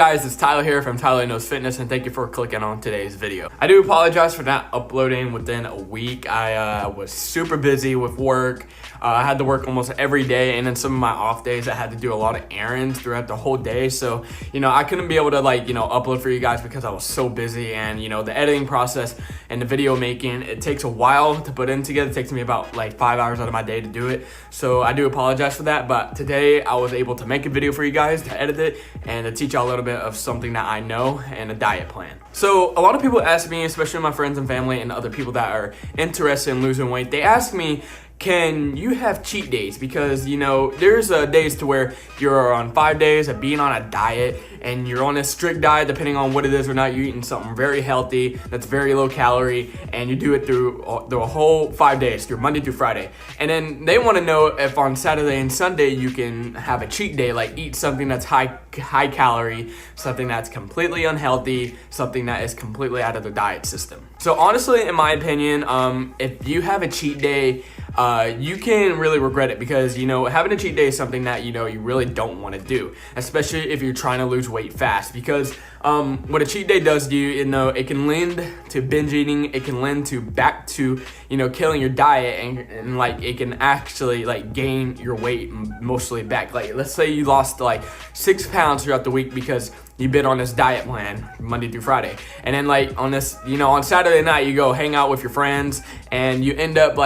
guys, it's Tyler here from Tyler Knows Fitness, and thank you for clicking on today's video. I do apologize for not uploading within a week. I was super busy with work. I had to work almost every day, and then some of my off days I had to do a lot of errands throughout the whole day. So, I couldn't be able to upload for you guys because I was so busy, and the editing process and the video making, it takes a while to put in together. It takes me about 5 hours out of my day to do it. So I do apologize for that, but today I was able to make a video for you guys, to edit it, and to teach y'all a little bit of something that I know and a diet plan. So a lot of people ask me, especially my friends and family and other people that are interested in losing weight, they ask me, can you have cheat days? Because, there's days to where you're on 5 days of being on a diet and you're on a strict diet, depending on what it is or not. You're eating something very healthy that's very low calorie, and you do it through the whole 5 days, through Monday through Friday. And then they want to know if on Saturday and Sunday you can have a cheat day, like eat something that's high calorie, something that's completely unhealthy, something that is completely out of the diet system. So honestly, in my opinion, if you have a cheat day, you can really regret it, because having a cheat day is something that you really don't want to do, especially if you're trying to lose weight fast. Because what a cheat day does to you, it can lend to binge eating, it can lend to back to killing your diet, and it can actually gain your weight mostly back. Let's say you lost 6 pounds throughout the week because you've been on this diet plan Monday through Friday, and then on this, on Saturday night you go hang out with your friends, and you end up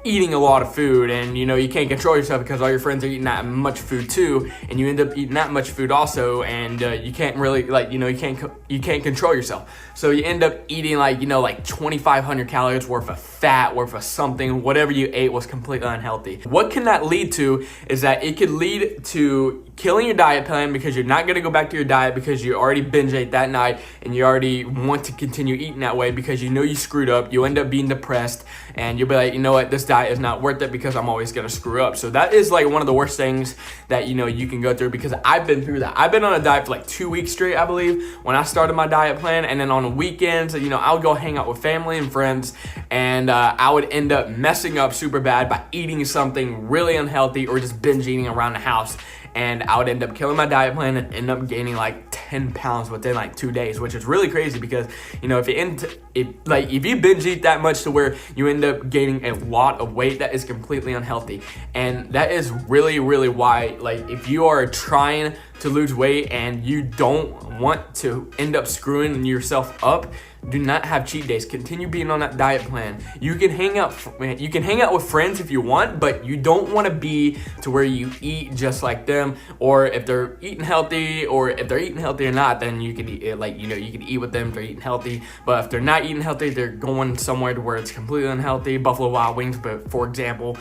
eating a lot of food, and you can't control yourself because all your friends are eating that much food too, and you end up eating that much food also, and you can't really you can't control yourself. So you end up eating 2,500 calories worth of fat, worth of something. Whatever you ate was completely unhealthy. What can that lead to is that it could lead to killing your diet plan, because you're not going to go back to your diet because you already binge ate that night, and you already want to continue eating that way because you screwed up. You end up being depressed, and you'll be like, what, this diet is not worth it because I'm always going to screw up. So that is one of the worst things that you can go through, because I've been through that. I've been on a diet for 2 weeks straight, I believe, when I started my diet plan, and then on the weekends, I would go hang out with family and friends, and I would end up messing up super bad by eating something really unhealthy or just binge eating around the house. And I would end up killing my diet plan and end up gaining 10 pounds within 2 days, which is really crazy, because if you binge eat that much to where you end up gaining a lot of weight, that is completely unhealthy. And that is really, really why, if you are trying to lose weight and you don't want to end up screwing yourself up, do not have cheat days. Continue being on that diet plan. You can hang out with friends if you want, but you don't want to be to where you eat just like them. Or if they're eating healthy, or if they're eating healthy or not, then you can eat you can eat with them if they're eating healthy. But if they're not eating healthy, they're going somewhere to where it's completely unhealthy. Buffalo Wild Wings, but for example,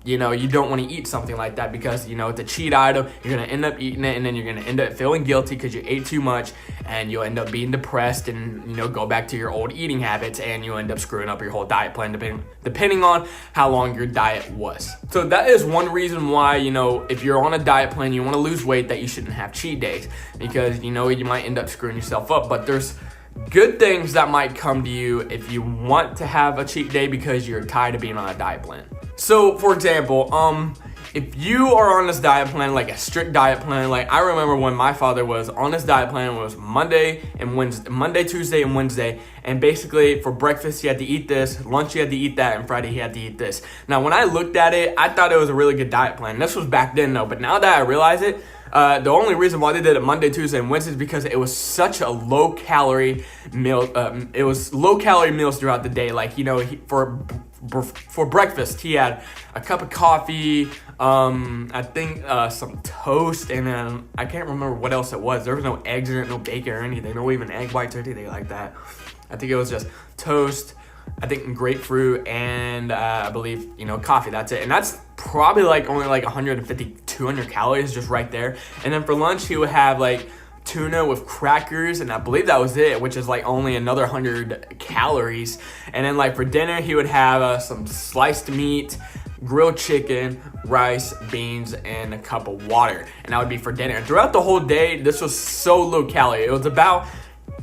you don't want to eat something like that, because it's a cheat item. You're gonna end up eating it, and then you're gonna end up feeling guilty because you ate too much, and you'll end up being depressed, and go back to your old eating habits, and you end up screwing up your whole diet plan, depending on how long your diet was. So that is one reason why, if you're on a diet plan, you want to lose weight, that you shouldn't have cheat days, because you might end up screwing yourself up. But there's good things that might come to you if you want to have a cheat day because you're tired of being on a diet plan. So for example, if you are on this diet plan, a strict diet plan, I remember when my father was on this diet plan, it was Monday, Tuesday, and Wednesday. And basically for breakfast, he had to eat this, lunch, he had to eat that, and Friday, he had to eat this. Now, when I looked at it, I thought it was a really good diet plan. This was back then though, but now that I realize it, the only reason why they did it Monday, Tuesday, and Wednesday is because it was such a low-calorie meal. It was low-calorie meals throughout the day. For breakfast, he had a cup of coffee, I think some toast, and then I can't remember what else it was. There was no eggs in it, no bacon or anything, no even egg whites or anything like that. I think it was just toast, I think grapefruit, and I believe, coffee. That's it. And that's probably only 150, 200 calories just right there. And then for lunch, he would have tuna with crackers, and I believe that was it, which is only another 100 calories. And then for dinner, he would have some sliced meat, grilled chicken, rice, beans, and a cup of water. And that would be for dinner. And throughout the whole day, this was so low calorie. It was about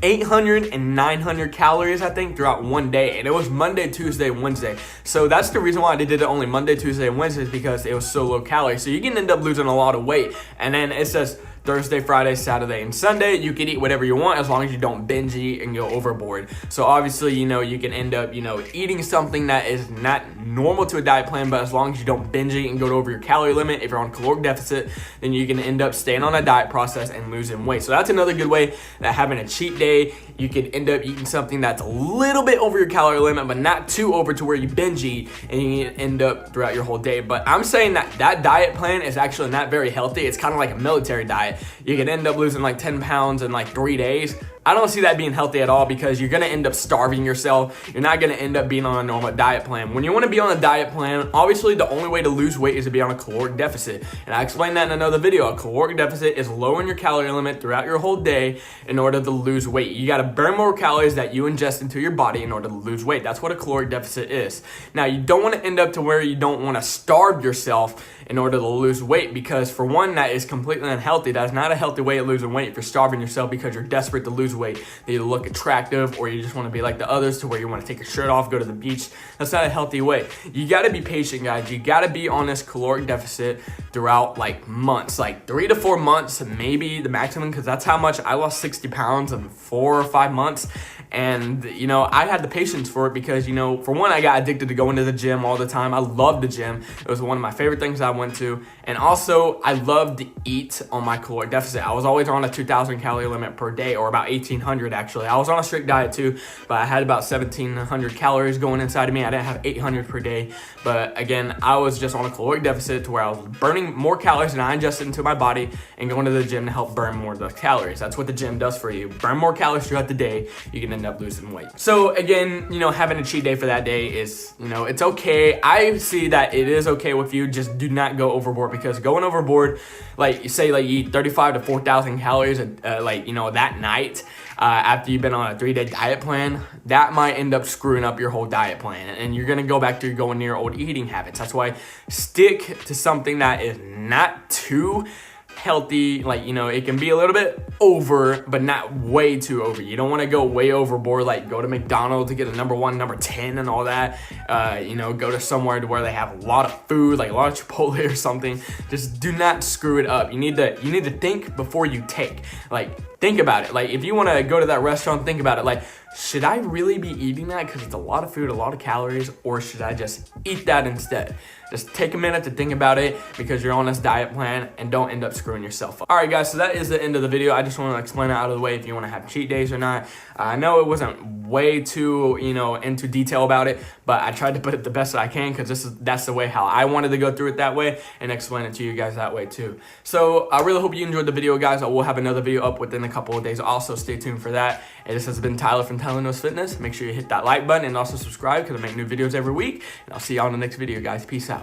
800 and 900 calories, I think, throughout one day. And it was Monday, Tuesday, Wednesday. So that's the reason why they did it only Monday, Tuesday, and Wednesday, is because it was so low calorie. So you can end up losing a lot of weight. And then it says Thursday, Friday, Saturday, and Sunday. You can eat whatever you want as long as you don't binge eat and go overboard. So obviously, you know, you can end up, you know, eating something that is not normal to a diet plan, but as long as you don't binge eat and go over your calorie limit, if you're on caloric deficit, then you can end up staying on a diet process and losing weight. So that's another good way that having a cheat day, you can end up eating something that's a little bit over your calorie limit, but not too over to where you binge eat and you can end up throughout your whole day. But I'm saying that that diet plan is actually not very healthy. It's kind of like a military diet. You can end up losing like 10 pounds in like 3 days. I don't see that being healthy at all because you're going to end up starving yourself. You're not going to end up being on a normal diet plan. When you want to be on a diet plan, obviously the only way to lose weight is to be on a caloric deficit. And I explained that in another video. A caloric deficit is lowering your calorie limit throughout your whole day in order to lose weight. You got to burn more calories that you ingest into your body in order to lose weight. That's what a caloric deficit is. Now, you don't want to end up to where you don't want to starve yourself in order to lose weight, because for one, that is completely unhealthy. That is not a healthy way of losing weight. If you're starving yourself because you're desperate to lose weight, that you look attractive, or you just want to be like the others to where you want to take your shirt off, go to the beach, that's not a healthy way. You got to be patient, guys. You got to be on this caloric deficit throughout like months, like 3 to 4 months, maybe the maximum, because that's how much I lost 60 pounds in 4 or 5 months. And, you know, I had the patience for it because, you know, for one, I got addicted to going to the gym all the time. I loved the gym. It was one of my favorite things I went to. And also, I loved to eat on my caloric deficit. I was always on a 2,000 calorie limit per day, or about 1,800 actually. I was on a strict diet too, but I had about 1,700 calories going inside of me. I didn't have 800 per day. But again, I was just on a caloric deficit to where I was burning more calories than I ingested into my body and going to the gym to help burn more of those calories. That's what the gym does for you. Burn more calories throughout the day. You can end up losing weight. So again, you know, having a cheat day for that day is, you know, it's okay. I see that it is okay with you. Just do not go overboard, because going overboard, like you say, like you eat 35 to 4,000 calories, like, you know, that night, after you've been on a 3-day diet plan, that might end up screwing up your whole diet plan, and you're gonna go back to going near old eating habits. That's why stick to something that is not too healthy. Like, you know, it can be a little bit over, but not way too over. You don't want to go way overboard, like go to McDonald's to get a number 1, number 10 and all that. You know, go to somewhere to where they have a lot of food, like a lot of Chipotle or something. Just do not screw it up. You need to think before you take. Like, think about it. Like, if you want to go to that restaurant, think about it. Like, should I really be eating that because it's a lot of food, a lot of calories, or should I just eat that instead? Just take a minute to think about it, because you're on this diet plan, and don't end up screwing yourself up. All right, guys, so that is the end of the video. I just want to explain it out of the way if you want to have cheat days or not. I know it wasn't way too, you know, into detail about it, but I tried to put it the best that I can, because that's the way how I wanted to go through it that way and explain it to you guys that way too. So I really hope you enjoyed the video, guys. I will have another video up within a couple of days. Also, stay tuned for that. And this has been Tyler from Tyler Knows Fitness. Make sure you hit that like button and also subscribe, because I make new videos every week. And I'll see you all in the next video, guys. Peace out.